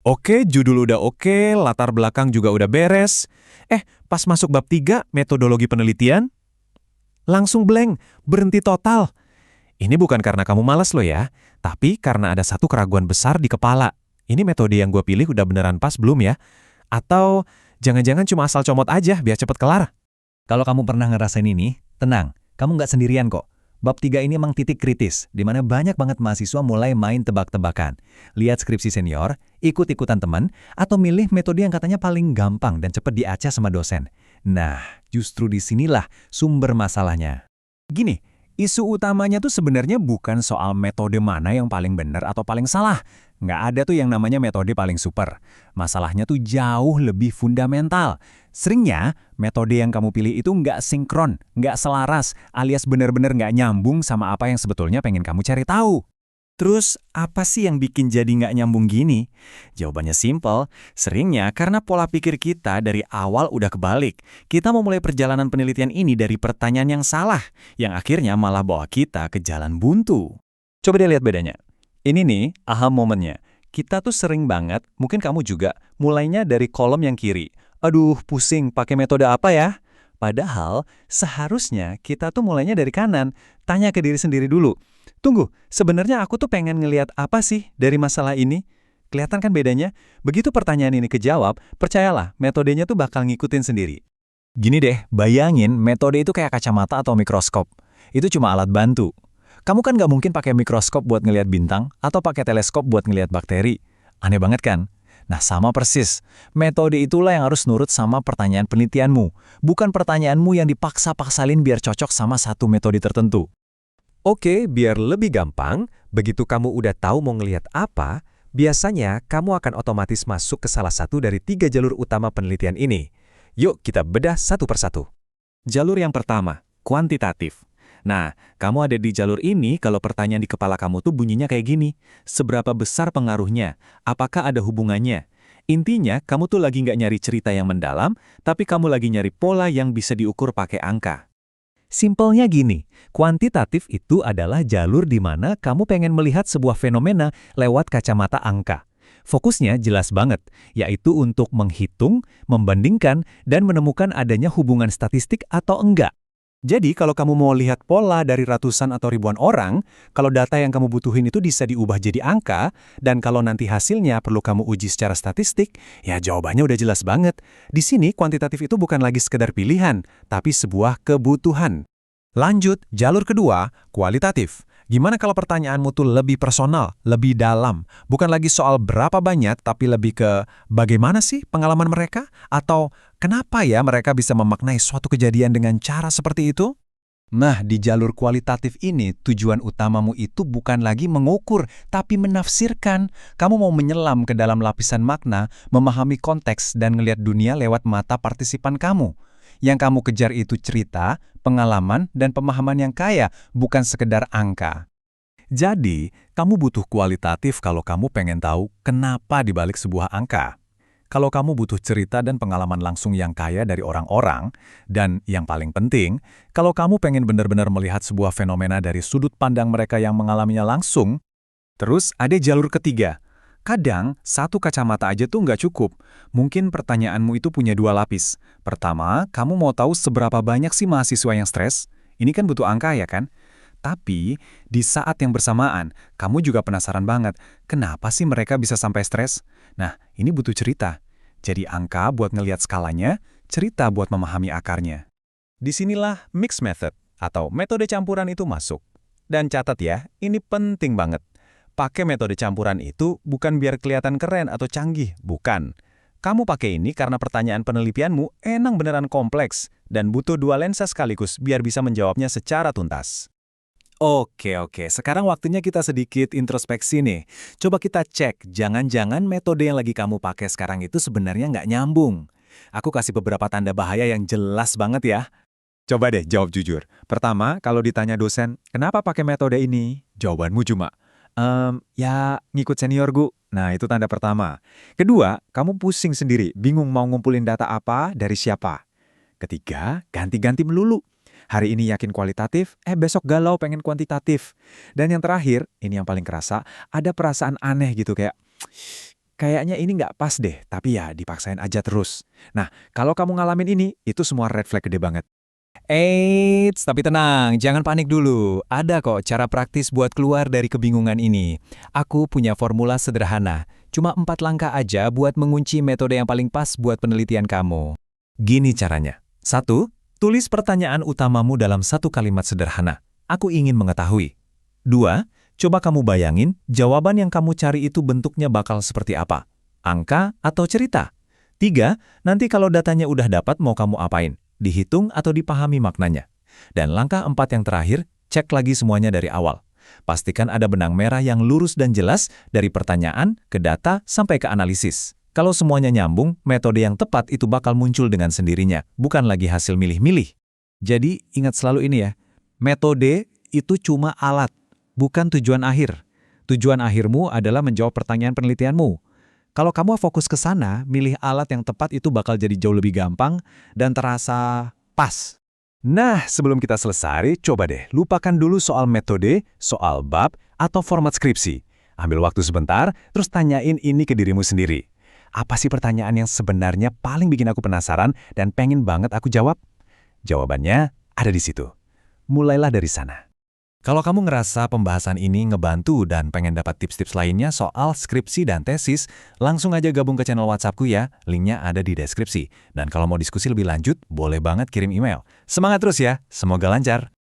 Oke, judul udah oke, latar belakang juga udah beres. Pas masuk bab 3, metodologi penelitian, langsung blank, berhenti total. Ini bukan karena kamu malas loh ya, tapi karena ada satu keraguan besar di kepala. Ini metode yang gue pilih udah beneran pas belum ya? Atau jangan-jangan cuma asal comot aja biar cepet kelar? Kalau kamu pernah ngerasain ini, tenang, kamu nggak sendirian kok. Bab 3 ini emang titik kritis, di mana banyak banget mahasiswa mulai main tebak-tebakan. Lihat skripsi senior, ikut-ikutan teman, atau milih metode yang katanya paling gampang dan cepat diacah sama dosen. Nah, justru disinilah sumber masalahnya. Gini, isu utamanya tuh sebenarnya bukan soal metode mana yang paling benar atau paling salah. Nggak ada tuh yang namanya metode paling super. Masalahnya tuh jauh lebih fundamental. Seringnya, metode yang kamu pilih itu nggak sinkron, nggak selaras, alias benar-benar nggak nyambung sama apa yang sebetulnya pengen kamu cari tahu. Terus, apa sih yang bikin jadi nggak nyambung gini? Jawabannya simpel, seringnya karena pola pikir kita dari awal udah kebalik. Kita memulai perjalanan penelitian ini dari pertanyaan yang salah, yang akhirnya malah bawa kita ke jalan buntu. Coba deh lihat bedanya. Ini nih, aha momennya. Kita tuh sering banget, mungkin kamu juga, mulainya dari kolom yang kiri. Aduh, pusing, pakai metode apa ya? Padahal, seharusnya kita tuh mulainya dari kanan. Tanya ke diri sendiri dulu. Tunggu, sebenarnya aku tuh pengen ngelihat apa sih dari masalah ini? Kelihatan kan bedanya? Begitu pertanyaan ini kejawab, percayalah, metodenya tuh bakal ngikutin sendiri. Gini deh, bayangin metode itu kayak kacamata atau mikroskop. Itu cuma alat bantu. Kamu kan nggak mungkin pakai mikroskop buat ngelihat bintang atau pakai teleskop buat ngelihat bakteri. Aneh banget kan? Nah, sama persis. Metode itulah yang harus nurut sama pertanyaan penelitianmu, bukan pertanyaanmu yang dipaksa-paksalin biar cocok sama satu metode tertentu. Oke, biar lebih gampang, begitu kamu udah tahu mau ngelihat apa, biasanya kamu akan otomatis masuk ke salah satu dari 3 jalur utama penelitian ini. Yuk kita bedah satu persatu. Jalur yang pertama, kuantitatif. Nah, kamu ada di jalur ini kalau pertanyaan di kepala kamu tuh bunyinya kayak gini. Seberapa besar pengaruhnya? Apakah ada hubungannya? Intinya, kamu tuh lagi nggak nyari cerita yang mendalam, tapi kamu lagi nyari pola yang bisa diukur pakai angka. Simpelnya gini, kuantitatif itu adalah jalur di mana kamu pengen melihat sebuah fenomena lewat kacamata angka. Fokusnya jelas banget, yaitu untuk menghitung, membandingkan, dan menemukan adanya hubungan statistik atau enggak. Jadi kalau kamu mau lihat pola dari ratusan atau ribuan orang, kalau data yang kamu butuhin itu bisa diubah jadi angka, dan kalau nanti hasilnya perlu kamu uji secara statistik, ya jawabannya udah jelas banget. Di sini kuantitatif itu bukan lagi sekedar pilihan, tapi sebuah kebutuhan. Lanjut, jalur kedua, kualitatif. Gimana kalau pertanyaanmu tuh lebih personal, lebih dalam? Bukan lagi soal berapa banyak, tapi lebih ke bagaimana sih pengalaman mereka? Atau kenapa ya mereka bisa memaknai suatu kejadian dengan cara seperti itu? Nah, di jalur kualitatif ini, tujuan utamamu itu bukan lagi mengukur, tapi menafsirkan. Kamu mau menyelam ke dalam lapisan makna, memahami konteks, dan ngelihat dunia lewat mata partisipan kamu. Yang kamu kejar itu cerita, pengalaman, dan pemahaman yang kaya, bukan sekedar angka. Jadi, kamu butuh kualitatif kalau kamu pengen tahu kenapa dibalik sebuah angka. Kalau kamu butuh cerita dan pengalaman langsung yang kaya dari orang-orang, dan yang paling penting, kalau kamu pengen benar-benar melihat sebuah fenomena dari sudut pandang mereka yang mengalaminya langsung, terus ada jalur ketiga. Kadang, satu kacamata aja tuh nggak cukup. Mungkin pertanyaanmu itu punya 2 lapis. Pertama, kamu mau tahu seberapa banyak sih mahasiswa yang stres? Ini kan butuh angka ya kan? Tapi, di saat yang bersamaan, kamu juga penasaran banget, kenapa sih mereka bisa sampai stres? Nah, ini butuh cerita. Jadi angka buat ngelihat skalanya, cerita buat memahami akarnya. Disinilah mixed method, atau metode campuran itu masuk. Dan catat ya, ini penting banget. Pakai metode campuran itu bukan biar kelihatan keren atau canggih, bukan. Kamu pakai ini karena pertanyaan penelitianmu emang beneran kompleks dan butuh 2 lensa sekaligus biar bisa menjawabnya secara tuntas. Oke, sekarang waktunya kita sedikit introspeksi nih. Coba kita cek, jangan-jangan metode yang lagi kamu pakai sekarang itu sebenarnya nggak nyambung. Aku kasih beberapa tanda bahaya yang jelas banget ya. Coba deh jawab jujur. Pertama, kalau ditanya dosen, kenapa pakai metode ini? Jawabanmu cuma, ya ngikut senior gu. Nah, itu tanda pertama. Kedua, kamu pusing sendiri, bingung mau ngumpulin data apa, dari siapa. Ketiga, ganti-ganti melulu. Hari ini yakin kualitatif, besok galau pengen kuantitatif. Dan yang terakhir, ini yang paling kerasa, ada perasaan aneh gitu kayak, kayaknya ini nggak pas deh, tapi ya dipaksain aja terus. Nah, kalau kamu ngalamin ini, itu semua red flag gede banget. Eits, tapi tenang, jangan panik dulu. Ada kok cara praktis buat keluar dari kebingungan ini. Aku punya formula sederhana. Cuma 4 langkah aja buat mengunci metode yang paling pas buat penelitian kamu. Gini caranya. 1. Tulis pertanyaan utamamu dalam satu kalimat sederhana. Aku ingin mengetahui. 2. Coba kamu bayangin, jawaban yang kamu cari itu bentuknya bakal seperti apa? Angka atau cerita? 3. Nanti kalau datanya udah dapat mau kamu apain? Dihitung atau dipahami maknanya? Dan langkah 4 yang terakhir, cek lagi semuanya dari awal. Pastikan ada benang merah yang lurus dan jelas dari pertanyaan ke data sampai ke analisis. Kalau semuanya nyambung, metode yang tepat itu bakal muncul dengan sendirinya, bukan lagi hasil milih-milih. Jadi, ingat selalu ini ya, metode itu cuma alat, bukan tujuan akhir. Tujuan akhirmu adalah menjawab pertanyaan penelitianmu. Kalau kamu fokus ke sana, milih alat yang tepat itu bakal jadi jauh lebih gampang dan terasa pas. Nah, sebelum kita selesai, coba deh lupakan dulu soal metode, soal bab, atau format skripsi. Ambil waktu sebentar, terus tanyain ini ke dirimu sendiri. Apa sih pertanyaan yang sebenarnya paling bikin aku penasaran dan pengen banget aku jawab? Jawabannya ada di situ. Mulailah dari sana. Kalau kamu ngerasa pembahasan ini ngebantu dan pengen dapat tips-tips lainnya soal skripsi dan tesis, langsung aja gabung ke channel WhatsAppku ya, linknya ada di deskripsi. Dan kalau mau diskusi lebih lanjut, boleh banget kirim email. Semangat terus ya, semoga lancar!